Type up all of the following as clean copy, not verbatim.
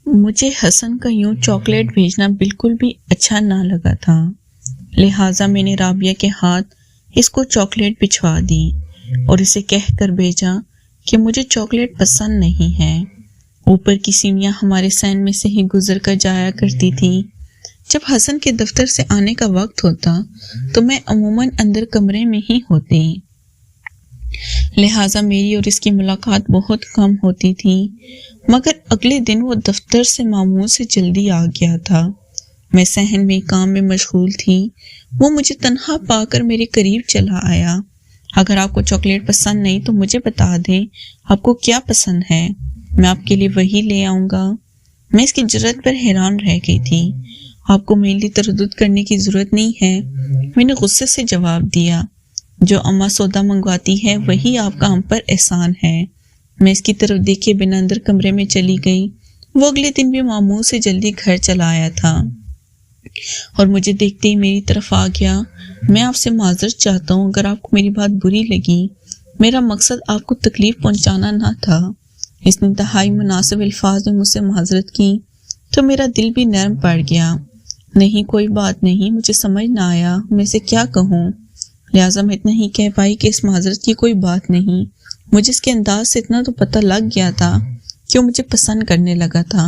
مجھے حسن کا یوں چاکلیٹ بھیجنا بالکل بھی اچھا نہ لگا تھا، لہٰذا میں نے رابعہ کے ہاتھ اس کو چاکلیٹ بھجوا دی اور اسے کہہ کر بھیجا کہ مجھے چاکلیٹ پسند نہیں ہے۔ اوپر کی سیڑھیاں ہمارے سین میں سے ہی گزر کر جایا کرتی تھیں۔ جب حسن کے دفتر سے آنے کا وقت ہوتا تو میں عموماً اندر کمرے میں ہی ہوتی، لہٰذا میری اور اس کی ملاقات بہت کم ہوتی تھی، مگر اگلے دن وہ دفتر سے معمول سے جلدی آ گیا تھا۔ میں صحن میں کام میں مشغول تھی، وہ مجھے تنہا پا کر میرے قریب چلا آیا۔ اگر آپ کو چاکلیٹ پسند نہیں تو مجھے بتا دیں آپ کو کیا پسند ہے، میں آپ کے لیے وہی لے آؤں گا۔ میں اس کی جرأت پر حیران رہ گئی تھی۔ آپ کو میرے لیے تردد کرنے کی ضرورت نہیں ہے، میں نے غصے سے جواب دیا۔ جو اماں سودا منگواتی ہے وہی آپ کا ہم پر احسان ہے۔ میں اس کی طرف دیکھے بنا اندر کمرے میں چلی گئی۔ وہ اگلے دن بھی معمول سے جلدی گھر چلا آیا تھا اور مجھے دیکھتے ہی میری طرف آ گیا۔ میں آپ سے معذرت چاہتا ہوں اگر آپ کو میری بات بری لگی، میرا مقصد آپ کو تکلیف پہنچانا نہ تھا۔ اس نے انتہائی مناسب الفاظ میں مجھ سے معذرت کی تو میرا دل بھی نرم پڑ گیا۔ نہیں کوئی بات نہیں، مجھے سمجھ نہ آیا میں اسے کیا کہوں، لہٰذا میں اتنا ہی کہہ پائی کہ اس معذرت کی کوئی بات نہیں۔ مجھے اس کے انداز سے اتنا تو پتہ لگ گیا تھا کہ وہ مجھے پسند کرنے لگا تھا،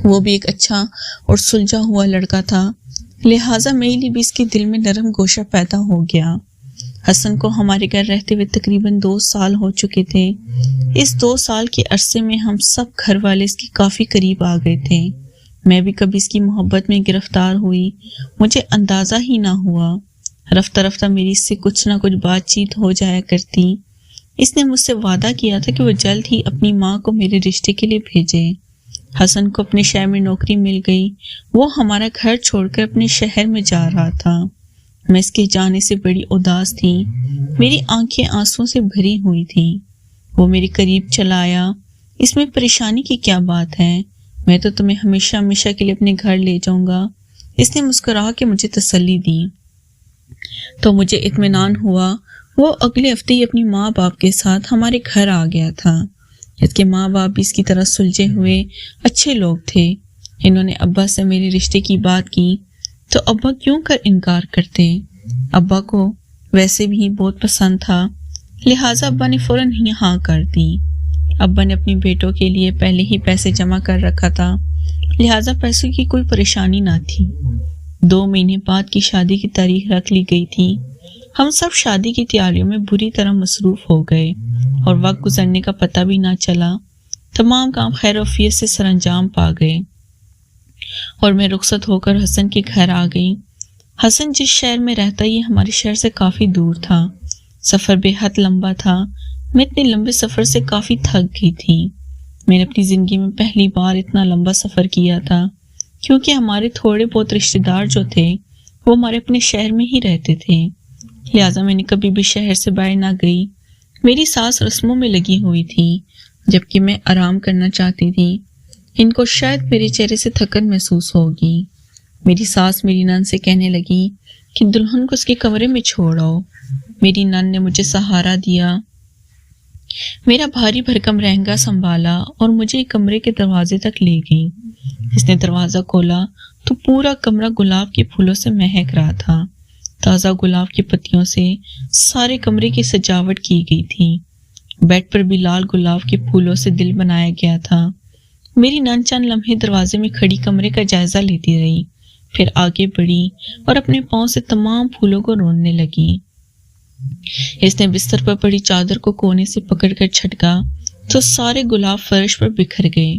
وہ بھی ایک اچھا اور سلجھا ہوا لڑکا تھا، لہٰذا میرے لیے بھی اس کے دل میں نرم گوشہ پیدا ہو گیا۔ حسن کو ہمارے گھر رہتے ہوئے تقریباً 2 سال ہو چکے تھے۔ اس 2 سال کے عرصے میں ہم سب گھر والے اس کے کافی قریب آ گئے تھے۔ میں بھی کبھی اس کی محبت میں گرفتار ہوئی، مجھے اندازہ ہی نہ ہوا۔ رفتہ رفتہ میری اس سے کچھ نہ کچھ بات چیت ہو جایا کرتی۔ اس نے مجھ سے وعدہ کیا تھا کہ وہ جلد ہی اپنی ماں کو میرے رشتے کے لیے بھیجے۔ حسن کو اپنے شہر میں نوکری مل گئی، وہ ہمارا گھر چھوڑ کر اپنے شہر میں جا رہا تھا۔ میں اس کے جانے سے بڑی اداس تھی، میری آنکھیں آنسوں سے بھری ہوئی تھیں۔ وہ میرے قریب چلا آیا۔ اس میں پریشانی کی کیا بات ہے، میں تو تمہیں ہمیشہ ہمیشہ کے لیے اپنے گھر لے جاؤں گا۔ اس نے مسکرا کے مجھے تسلی دی تو مجھے اطمینان ہوا۔ وہ اگلے ہفتے ہی اپنی ماں باپ کے ساتھ ہمارے گھر آ گیا تھا۔ اس کے ماں باپ بھی اس کی طرح سلجھے ہوئے اچھے لوگ تھے۔ انہوں نے ابا سے میرے رشتے کی بات کی تو ابا کیوں کر انکار کرتے، ابا کو ویسے بھی بہت پسند تھا، لہٰذا ابا نے فوراً ہی ہاں کر دی۔ ابا نے اپنی بیٹوں کے لیے پہلے ہی پیسے جمع کر رکھا تھا، لہٰذا پیسوں کی کوئی پریشانی نہ تھی۔ 2 مہینے بعد کی شادی کی تاریخ رکھ لی گئی تھی۔ ہم سب شادی کی تیاریوں میں بری طرح مصروف ہو گئے اور وقت گزرنے کا پتہ بھی نہ چلا۔ تمام کام خیر و عافیت سے سر انجام پا گئے اور میں رخصت ہو کر حسن کے گھر آ گئی۔ حسن جس شہر میں رہتا یہ ہمارے شہر سے کافی دور تھا۔ سفر بے حد لمبا تھا، میں اتنے لمبے سفر سے کافی تھک گئی تھی۔ میں نے اپنی زندگی میں پہلی بار اتنا لمبا سفر کیا تھا، کیونکہ ہمارے تھوڑے بہت رشتے دار جو تھے وہ ہمارے اپنے شہر میں ہی رہتے تھے، لہٰذا میں نے کبھی بھی شہر سے باہر نہ گئی۔ میری ساس رسموں میں لگی ہوئی تھی جبکہ میں آرام کرنا چاہتی تھی۔ ان کو شاید میرے چہرے سے تھکن محسوس ہوگی۔ میری ساس میری نند سے کہنے لگی کہ دلہن کو اس کے کمرے میں چھوڑ آؤ۔ میری نند نے مجھے سہارا دیا، میرا بھاری بھرکم لہنگا سنبھالا اور مجھے کمرے کے دروازے تک لے گئی۔ اس نے دروازہ کھولا تو پورا کمرہ گلاب کے پھولوں سے مہک رہا تھا۔ تازہ گلاب کی پتیوں سے سارے کمرے کی سجاوٹ کی گئی تھی۔ بیڈ پر بھی لال گلاب کے پھولوں سے دل بنایا گیا تھا۔ میری نند چند لمحے دروازے میں کھڑی کمرے کا جائزہ لیتی رہی، پھر آگے بڑھی اور اپنے پاؤں سے تمام پھولوں کو روننے لگی۔ اس نے بستر پر پڑی چادر کو کونے سے پکڑ کر چھٹکا تو سارے گلاب فرش پر بکھر گئے۔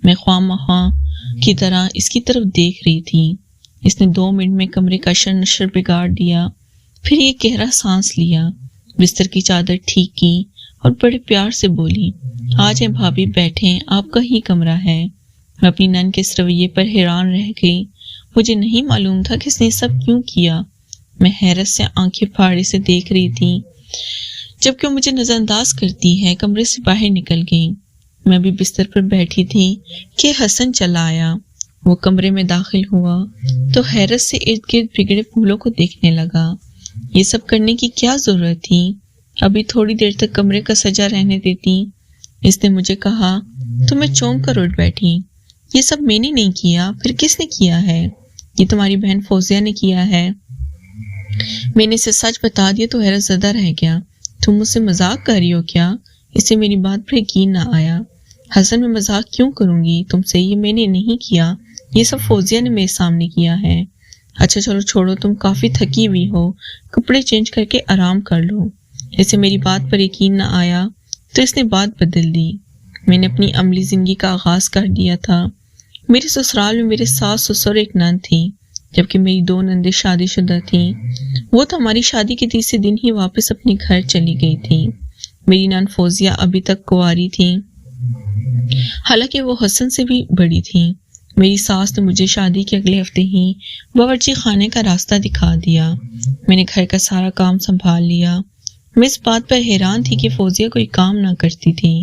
میں خواہ مخواہ کی طرح اس کی طرف دیکھ رہی تھی۔ اس نے 2 منٹ میں کمرے کا اشر نشر بگاڑ دیا، پھر یہ گہرا سانس لیا، بستر کی چادر ٹھیک کی اور بڑے پیار سے بولی، آ جائیں بھابھی بیٹھیں، آپ کا ہی کمرہ ہے۔ میں اپنی نند کے اس رویے پر حیران رہ گئی۔ مجھے نہیں معلوم تھا کہ اس نے سب کیوں کیا۔ میں حیرت سے آنکھیں پھاڑے سے دیکھ رہی تھی جبکہ وہ مجھے نظر انداز کرتی ہے۔ کمرے سے باہر نکل گئی۔ میں بھی بستر پر بیٹھی تھی کہ حسن چلا آیا۔ وہ کمرے میں داخل ہوا تو حیرت سے ارد گرد بگڑے پھولوں کو دیکھنے لگا۔ یہ سب کرنے کی کیا ضرورت تھی؟ ابھی تھوڑی دیر تک کمرے کا سجا رہنے دیتی۔ اس نے مجھے کہا تو میں چونک کر اٹھ بیٹھی۔ یہ سب میں نے نہیں کیا، پھر کس نے کیا ہے؟ یہ تمہاری بہن فوزیہ نے کیا ہے۔ میں نے اسے سچ بتا دیا تو حیرت زدہ رہ گیا۔ تم مجھ سے مذاق کر رہی ہو کیا؟ اسے میری بات پر یقین نہ آیا۔ حسن، میں مذاق کیوں کروں گی تم سے؟ یہ میں نے نہیں کیا، یہ سب فوزیہ نے میرے سامنے کیا ہے۔ اچھا چلو چھوڑو، تم کافی تھکی ہوئی ہو، کپڑے چینج کر کے آرام کر لو۔ اسے میری بات پر یقین نہ آیا تو اس نے بات بدل دی۔ میں نے اپنی عملی زندگی کا آغاز کر دیا تھا۔ میرے سسرال میں میرے ساس سسر ایک نند تھی، جبکہ میری 2 نندیں شادی شدہ تھیں۔ وہ تو ہماری شادی کے تیسرے دن ہی واپس اپنے گھر چلی گئی تھی۔ میری نند فوزیہ ابھی تک کنواری تھی، حالانکہ وہ حسن سے بھی بڑی تھی۔ میری ساس نے مجھے شادی کے اگلے ہفتے ہی باورچی خانے کا راستہ دکھا دیا۔ میں نے گھر کا سارا کام سنبھال لیا۔ میں اس بات پر حیران تھی کہ فوزیہ کوئی کام نہ کرتی تھی،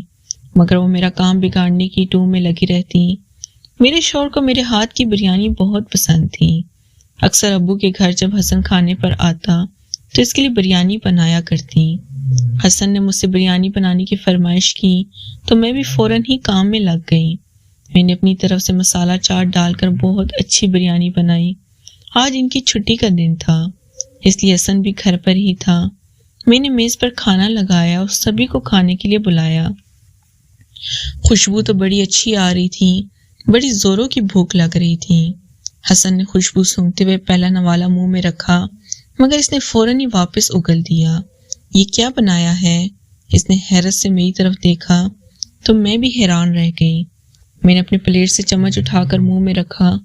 مگر وہ میرا کام بگاڑنے کی ٹو میں لگی رہتی۔ میرے شوہر کو میرے ہاتھ کی بریانی بہت پسند تھی۔ اکثر ابو کے گھر جب حسن کھانے پر آتا تو اس کے لیے بریانی بنایا کرتی۔ حسن نے مجھ سے بریانی بنانے کی فرمائش کی تو میں بھی فوراً ہی کام میں لگ گئی۔ میں نے اپنی طرف سے مسالہ چاٹ ڈال کر بہت اچھی بریانی بنائی۔ آج ان کی چھٹی کا دن تھا، اس لیے حسن بھی گھر پر ہی تھا۔ میں نے میز پر کھانا لگایا اور سبھی کو کھانے کے لیے بلایا۔ خوشبو تو بڑی اچھی آ رہی تھی، بڑی زوروں کی بھوک لگ رہی تھی۔ حسن نے خوشبو سونگھتے ہوئے پہلا نوالا منہ میں رکھا، مگر اس نے فوراً ہی واپس اگل دیا۔ یہ کیا بنایا ہے؟ اس نے حیرت سے میری طرف دیکھا تو میں بھی حیران رہ گئی۔ میں نے اپنے پلیٹ سے چمچ اٹھا کر منہ میں رکھا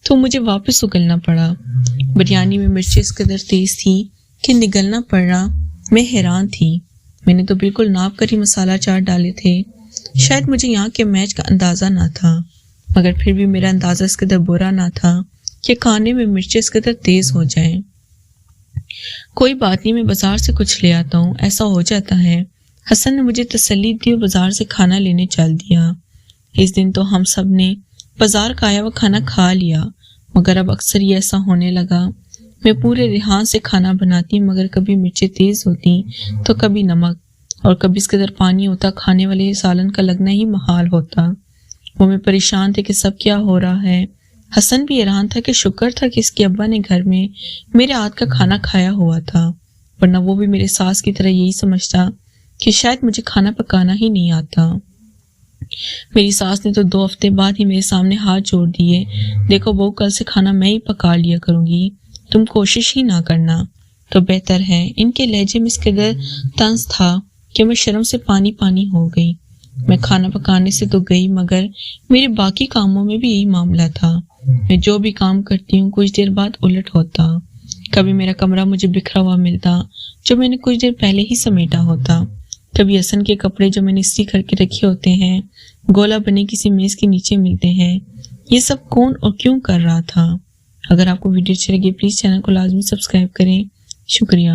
تو مجھے واپس اگلنا پڑا۔ بریانی میں مرچیں اس قدر تیز تھی کہ نگلنا پڑ رہا۔ میں حیران تھی۔ میں نے تو بالکل ناپ کر ہی مسالہ چاٹ ڈالے تھے۔ شاید مجھے یہاں کے میچ کا اندازہ نہ تھا، مگر پھر بھی میرا اندازہ اس قدر برا نہ تھا کہ کھانے میں مرچیں اس قدر تیز ہو جائیں۔ کوئی بات نہیں، میں بازار سے کچھ لے آتا ہوں، ایسا ہو جاتا ہے۔ حسن نے مجھے تسلی دی اور بازار سے کھانا لینے چل دیا۔ اس دن تو ہم سب نے بازار کا آیا ہوا کھانا کھا لیا، مگر اب اکثر یہ ایسا ہونے لگا۔ میں پورے ریحان سے کھانا بناتی، مگر کبھی مرچیں تیز ہوتی تو کبھی نمک، اور کبھی اس قدر پانی ہوتا کھانے والے سالن کا لگنا ہی محال ہوتا۔ وہ میں پریشان تھے کہ سب کیا ہو رہا ہے۔ حسن بھی حیران تھا کہ شکر تھا کہ اس کے ابا نے گھر میں میرے ہاتھ کا کھانا کھایا ہوا تھا، ورنہ وہ بھی میرے ساس کی طرح یہی سمجھتا کہ شاید مجھے کھانا پکانا ہی نہیں آتا۔ میری ساس نے تو 2 ہفتے بعد ہی میرے سامنے ہاتھ جوڑ دیے، دیکھو بہو، کل سے کھانا میں ہی پکا لیا کروں گی، تم کوشش ہی نہ کرنا تو بہتر ہے۔ ان کے لہجے میں اس قدر طنز تھا کہ میں شرم سے پانی پانی ہو گئی۔ میں کھانا پکانے سے تو گئی، مگر میرے باقی کاموں میں بھی یہی معاملہ تھا۔ میں جو بھی کام کرتی ہوں کچھ دیر بعد الٹ ہوتا۔ کبھی میرا کمرہ مجھے بکھرا ہوا ملتا جو میں نے کچھ دیر پہلے ہی سمیٹا ہوتا، کبھی حسن کے کپڑے جو میں نے استری کر کے رکھے ہوتے ہیں گولا بنے کسی میز کے نیچے ملتے ہیں۔ یہ سب کون اور کیوں کر رہا تھا؟ اگر آپ کو ویڈیو اچھی لگی پلیز چینل کو لازمی سبسکرائب کریں۔ شکریہ۔